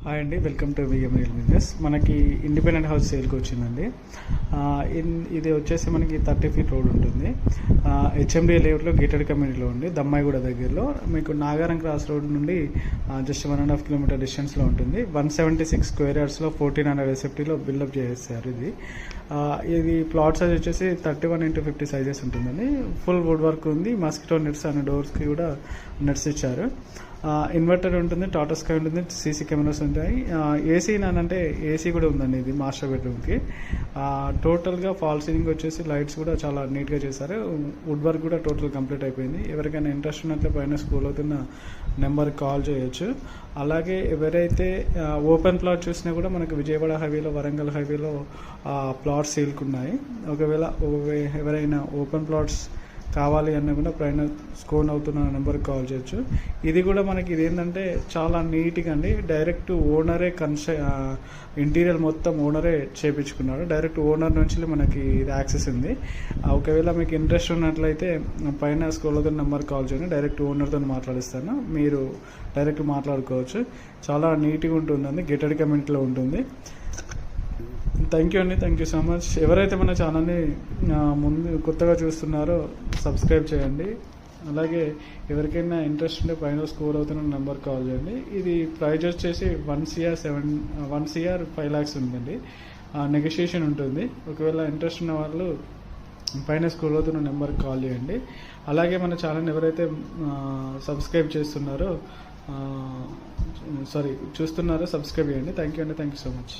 Hi అండి, welcome to VM real business. మనకి independent house సేల్కి వచ్చిందండి. ఇది వచ్చేసి మనకి 30 ఫీట్ రోడ్ ఉంటుంది. హెచ్ఎండి లేఅవుట్లో గేటెడ్ కమ్యూనిటీలో ఉంది, దమ్మాయిగూడ దగ్గరలో. మీకు నాగారం క్రాస్ రోడ్ నుండి జస్ట్ 1.5 కిలోమీటర్ డిస్టెన్స్లో ఉంటుంది. 176 స్క్వేర్ యార్డ్స్లో 1400 ఎస్ఎఫ్టీలో బిల్డప్ చేసేస్తారు. ఇది ప్లాట్ సైజ్ వచ్చేసి 31x50 సైజెస్ ఉంటుందండి. ఫుల్ వుడ్ వర్క్ ఉంది. మస్కిటో నెట్స్ అనే డోర్స్కి కూడా నెట్స్ ఇచ్చారు. ఇన్వర్టర్ ఉంటుంది, టాటా స్కై ఉంటుంది, సీసీ కెమెరాస్ ఉంటాయి. ఏసీ అంటే ఏసీ కూడా ఉందండి ఇది మాస్టర్ బెడ్రూమ్కి. టోటల్గా ఫాల్ సీలింగ్ వచ్చేసి లైట్స్ కూడా చాలా నీట్గా చేశారు. వుడ్ వర్క్ కూడా టోటల్ కంప్లీట్ అయిపోయింది. ఎవరికైనా ఇంట్రెస్ట్ ఉన్నట్లే పైన స్కూల్ అవుతున్న నెంబర్కి కాల్ చేయొచ్చు. అలాగే ఎవరైతే ఓపెన్ ప్లాట్ చూసినా కూడా మనకు విజయవాడ హైవేలో, వరంగల్ హైవేలో ప్లాట్స్ సేల్కి ఉన్నాయి. ఒకవేళ ఎవరైనా ఓపెన్ ప్లాట్స్ కావాలి అన్న కూడా పైన స్కోన్ అవుతున్న నెంబర్కి కాల్ చేయొచ్చు. ఇది కూడా మనకి ఇదేంటంటే చాలా నీట్గా అండి. డైరెక్ట్ ఓనరే ఇంటీరియర్ మొత్తం ఓనరే చేయించుకున్నాడు. డైరెక్ట్ ఓనర్ నుంచి మనకి ఇది యాక్సెస్ ఉంది. ఒకవేళ మీకు ఇంట్రెస్ట్ ఉన్నట్లయితే పైన స్కోన్ అవుతున్న నెంబర్కి కాల్ చేయండి. డైరెక్ట్ ఓనర్తో మాట్లాడిస్తాను, మీరు డైరెక్ట్ మాట్లాడుకోవచ్చు. చాలా నీట్గా ఉంటుందండి, గేటెడ్ కమ్యూనిటీలో ఉంటుంది. థ్యాంక్ యూ అండి, థ్యాంక్ యూ సో మచ్. ఎవరైతే మన ఛానల్ని ముందు కొత్తగా చూస్తున్నారో సబ్స్క్రైబ్ చేయండి. అలాగే ఎవరికైనా ఇంట్రెస్ట్ ఉంటే పైన స్కోర్ అవుతున్న నెంబర్ కాల్ చేయండి. ఇది ప్రైజ్ వచ్చేసి 1 CR 5 lakhs ఉందండి. నెగోషియేషన్ ఉంటుంది. ఒకవేళ ఇంట్రెస్ట్ ఉన్న వాళ్ళు పైన స్కోర్ అవుతున్న నెంబర్కి కాల్ చేయండి. అలాగే మన ఛానల్ని ఎవరైతే సబ్స్క్రైబ్ చేస్తున్నారో చూస్తున్నారో సబ్స్క్రైబ్ చేయండి. థ్యాంక్ యూ అండి, థ్యాంక్ యూ సో మచ్.